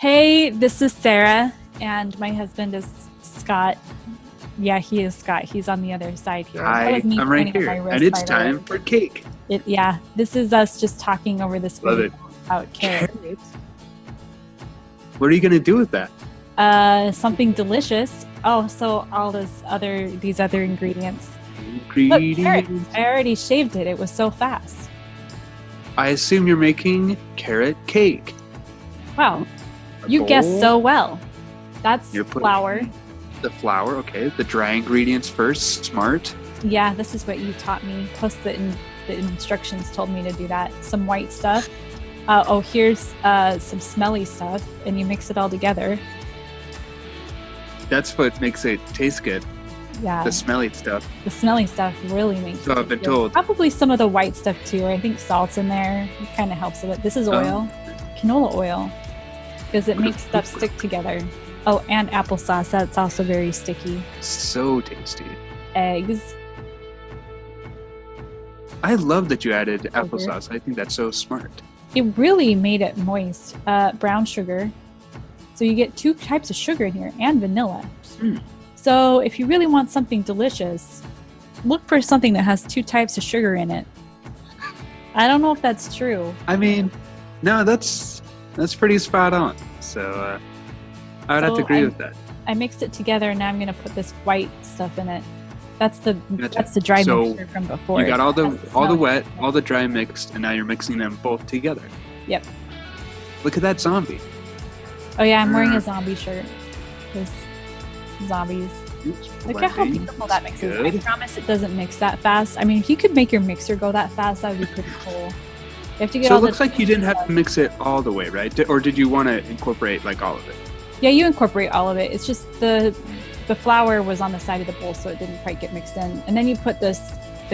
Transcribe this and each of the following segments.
Hey, this is Sarah, and my husband is Scott. Yeah, he is Scott. He's on the other side here. That Hi, was me I'm right pointing at here, my wrist, and it's by the way. time for cake. Yeah, this is us just talking over this Love video it. about carrots. What are you gonna do with that? Something delicious. Oh, so all these other ingredients. Look, carrots. Ingredients. I already shaved it. It was so fast. I assume you're making carrot cake. Wow, A you guessed bowl. so well. That's You're putting flour. The flour, okay. The dry ingredients first. Smart. Yeah, this is what you taught me. Plus the instructions told me to do that. Some white stuff. Here's some smelly stuff, and you mix it all together. That's what makes it taste good. Yeah, The smelly stuff. the smelly stuff really makes So it I've been good. told. Probably some of the white stuff too. I think salt's in there. It kind of helps with it. This is Oh. oil, canola oil, because it makes stuff stick together. Oh, and applesauce. That's also very sticky. So tasty. Eggs. I love that you added Sugar. applesauce. I think that's so smart. It really made it moist. Brown sugar. So you get 2 types of sugar in here and vanilla. Mm. So if you really want something delicious, look for something that has 2 types of sugar in it. I don't know if that's true. I mean, no, that's pretty spot on. So I would have to agree with that. I mixed it together, and now I'm going to put this white stuff in it. That's the Gotcha. dry So mixture from before. You got all It has the smelly wet, stuff. all the dry mixed, and now you're mixing them both together. Yep. Look at that zombie. Oh yeah, I'm wearing a zombie shirt. Because zombies. Oops, Look at how blending. beautiful that mixes. I Good. promise it doesn't mix that fast. I mean, if you could make your mixer go that fast, that would be pretty cool. You have to get So all it looks the like you didn't have to mix it all the way, right? Or did you want to incorporate like all of it? Yeah, you incorporate all of it. It's just the flour was on the side of the bowl, so it didn't quite get mixed in. And then you put the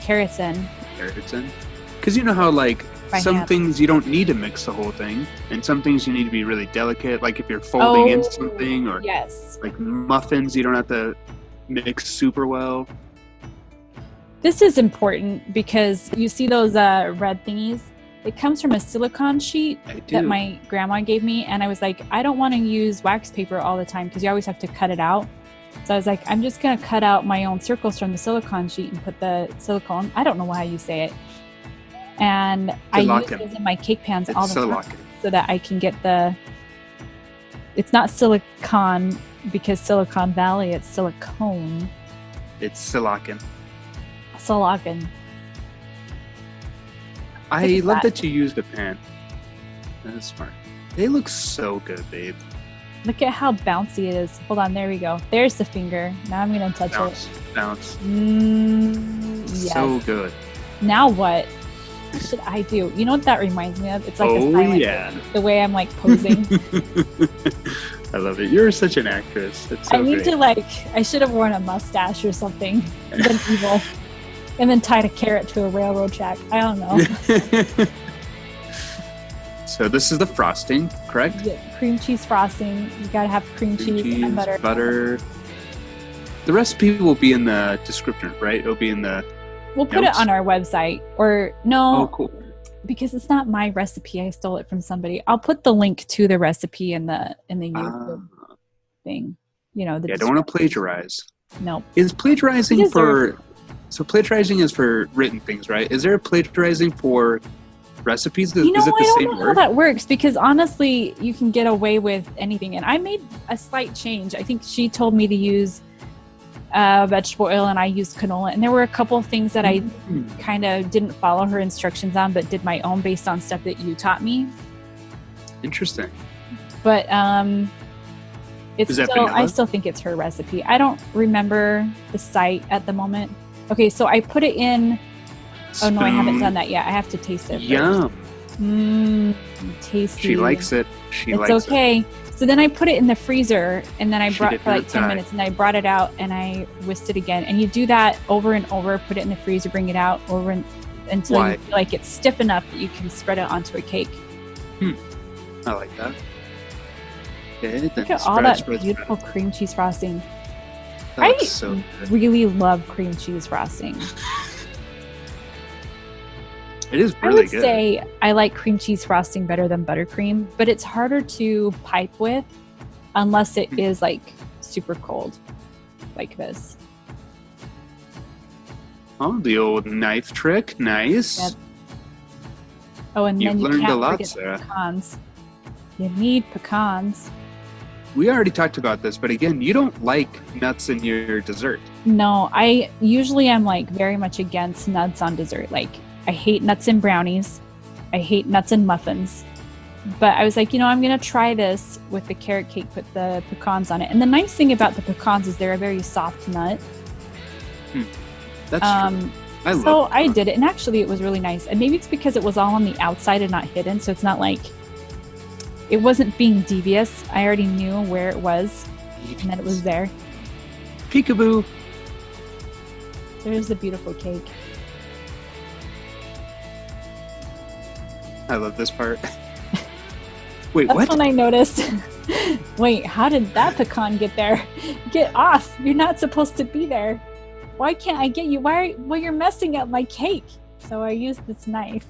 carrots in. Carrots in? Because you know how like By some hand. things you don't need to mix the whole thing, and some things you need to be really delicate. Like if you're folding in something, or yes. like muffins, you don't have to mix super well. This is important because you see those red thingies? It comes from a silicone sheet I do. that my grandma gave me, and I was like, I don't want to use wax paper all the time because you always have to cut it out. So I was like, I'm just going to cut out my own circles from the silicone sheet and put the silicone, I don't know how you say it. And I use Silicone. those in my cake pans It's all the time silicone. so that I can get it's not silicone because Silicon Valley, it's silicone. It's silicone. Silicone. I Look at love that. that you used a pan. That is smart. They look so good, babe. Look at how bouncy it is. Hold on, there we go. There's the finger. Now I'm going to touch Bounce, bounce. it. Yes. So good. Now what should I do? You know what that reminds me of? It's like a Oh, silent yeah. movie, the way I'm like posing. I love it. You're such an actress. It's so I need great. to I should have worn a mustache or something. And been evil. And then tied a carrot to a railroad track. I don't know. So this is the frosting, correct? Yeah, cream cheese frosting. You gotta have cream cheese and butter. The recipe will be in the description, right? It'll be in the... We'll put notes? it on our website. Or no, Oh, cool. because it's not my recipe. I stole it from somebody. I'll put the link to the recipe in the YouTube thing. You know, the Yeah, I don't want to plagiarize. No. Is plagiarizing You deserve for... So plagiarizing is for written things, right? Is there plagiarizing for recipes? You know, is it I the don't same know how word? that works because honestly, you can get away with anything. And I made a slight change. I think she told me to use vegetable oil and I used canola. And there were a couple of things that I kind of didn't follow her instructions on, but did my own based on stuff that you taught me. Interesting. But it's Is that still, I vanilla? still think it's her recipe. I don't remember the site at the moment. Okay, so I put it in. Oh no, I haven't done that yet. I have to taste it. Yum. Tasty. She likes it. She It's likes it. okay. So then I put it in the freezer, and then I She brought did for like not 10 die. minutes, and I brought it out and I whisked it again. And you do that over and over. Put it in the freezer, bring it out until Why? you feel like it's stiff enough that you can spread it onto a cake. I like that. Okay, then Look at all spread, that spread, beautiful cream cheese frosting. spread. That looks so good. Really love cream cheese frosting. It is I really would good. say I like cream cheese frosting better than buttercream, but it's harder to pipe with unless it is like super cold, like this. Oh, the old knife trick. Nice. Yep. Oh, and You've then you learned can't a lot, forget the Sarah. pecans. You need pecans. We already talked about this, but again, you don't like nuts in your dessert. No, I usually am like very much against nuts on dessert. Like I hate nuts in brownies. I hate nuts in muffins. But I was like, I'm going to try this with the carrot cake, put the pecans on it. And the nice thing about the pecans is they're a very soft nut. That's true. I did it, and actually it was really nice. And maybe it's because it was all on the outside and not hidden, so it's not like it wasn't being devious. I already knew where it was and that it was there. Peekaboo. There's the beautiful cake. I love this part. Wait, That's what? when I noticed. Wait, how did that pecan get there? Get off! You're not supposed to be there. Why can't I get you? Well, you're messing up my cake. So I used this knife.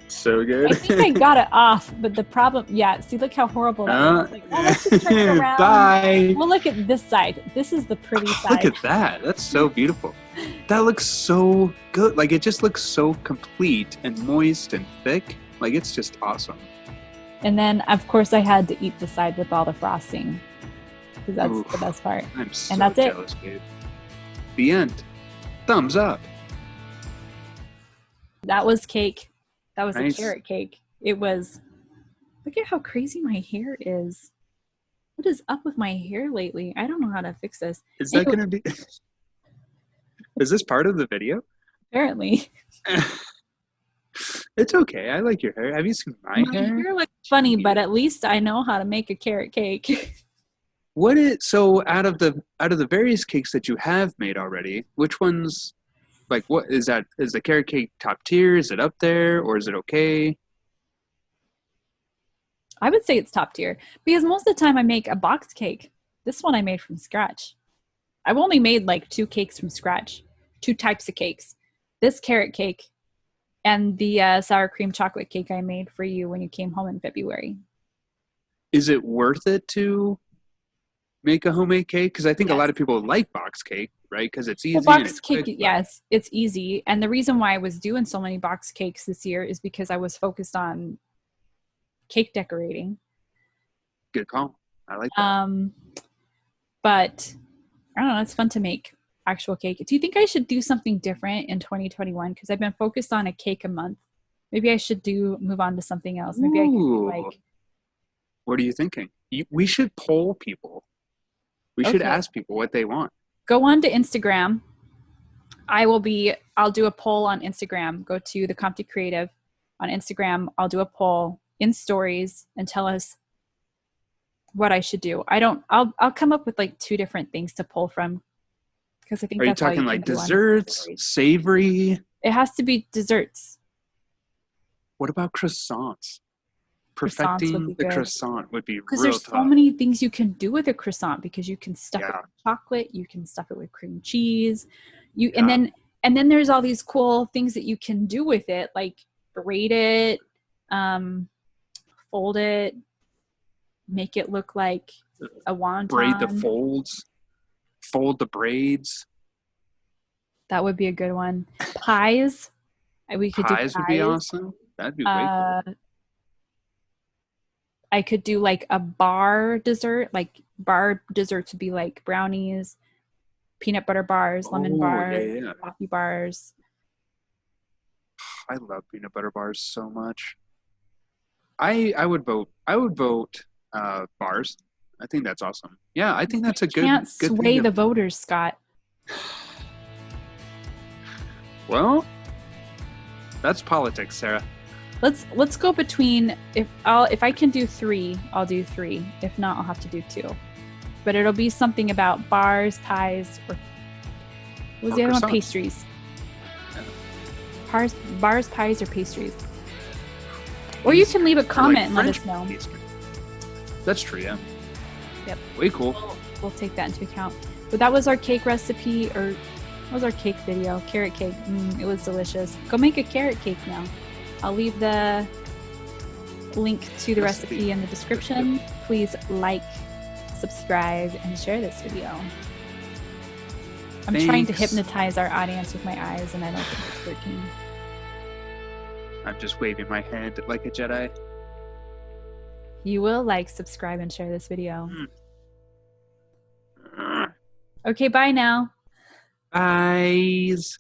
So good. I think I got it off, but the problem, see, look how horrible that is. Like, let's just turn it around. Bye. Well, look at this side. This is the pretty side. Look at that. That's so beautiful. That looks so good. Like, it just looks so complete and moist and thick. Like, it's just awesome. And then, of course, I had to eat the side with all the frosting. Because that's the best part. I'm so and that's jealous, babe. The end. Thumbs up. That was cake. That was Nice. a carrot cake. It was. Look at how crazy my hair is. What is up with my hair lately? I don't know how to fix this. Is that going to be... Is this part of the video? Apparently. It's okay. I like your hair. Have you seen my My hair? hair looks funny, but at least I know how to make a carrot cake. So out of the various cakes that you have made already, which ones, like, what is that? Is the carrot cake top tier? Is it up there, or is it okay? I would say it's top tier because most of the time I make a box cake. This one I made from scratch. I've only made like 2 cakes from scratch, 2 types of cakes. This carrot cake and the sour cream chocolate cake I made for you when you came home in February. Is it worth it to make a homemade cake? Because I think a Yes. lot of people like box cake, right? Because it's easy. Well, and box it's cake, quick, but- yes, it's easy. And the reason why I was doing so many box cakes this year is because I was focused on cake decorating. Good call. I like that. But I don't know, it's fun to make actual cake. Do you think I should do something different in 2021? Because I've been focused on a cake a month. Maybe I should move on to something else. Maybe I could do like... What are you thinking? We should poll people. We should Okay. ask people what they want. Go on to Instagram. I'll do a poll on Instagram. Go to the Comte Creative on Instagram. I'll do a poll in stories and tell us what I should do. I'll come up with like 2 different things to pull from. Because I think Are you that's all talking can like do on desserts, stories. savory? It has to be desserts. What about croissants? Croissants would Perfecting be the good. croissant would be Because real there's so tough. many things you can do with a croissant, because you can stuff it Yeah. with chocolate, you can stuff it with cream cheese, Yeah. and then there's all these cool things that you can do with it, like braid it, fold it, make it look like a wonton. Braid the folds, fold the braids. That would be a good one. Pies. We could Pies do would be awesome. That'd be way cool. I could do like a bar dessert. Like bar desserts would be like brownies, peanut butter bars, lemon bars, Yeah. coffee bars. I love peanut butter bars so much. I would vote bars. I think that's awesome. Yeah, I think that's a good. Can't good sway thing the voters, Scott. Well, that's politics, Sarah. Let's go between if I can do 3, I'll do 3. If not, I'll have to do 2. But it'll be something about bars, pies, or what was the other one? croissants. Pastries. Yeah. Bars, pies, or pastries. Or you can leave a comment and let French us know. pastry. That's true, yeah. Yep. Way cool. We'll take that into account. But that was our cake recipe, or What was our cake video? Carrot cake. It was delicious. Go make a carrot cake now. I'll leave the link to the recipe in the description. Please like, subscribe, and share this video. I'm trying to hypnotize our audience with my eyes, and I don't think it's working. I'm just waving my hand like a Jedi. You will like, subscribe, and share this video. Okay, bye now. Eyes.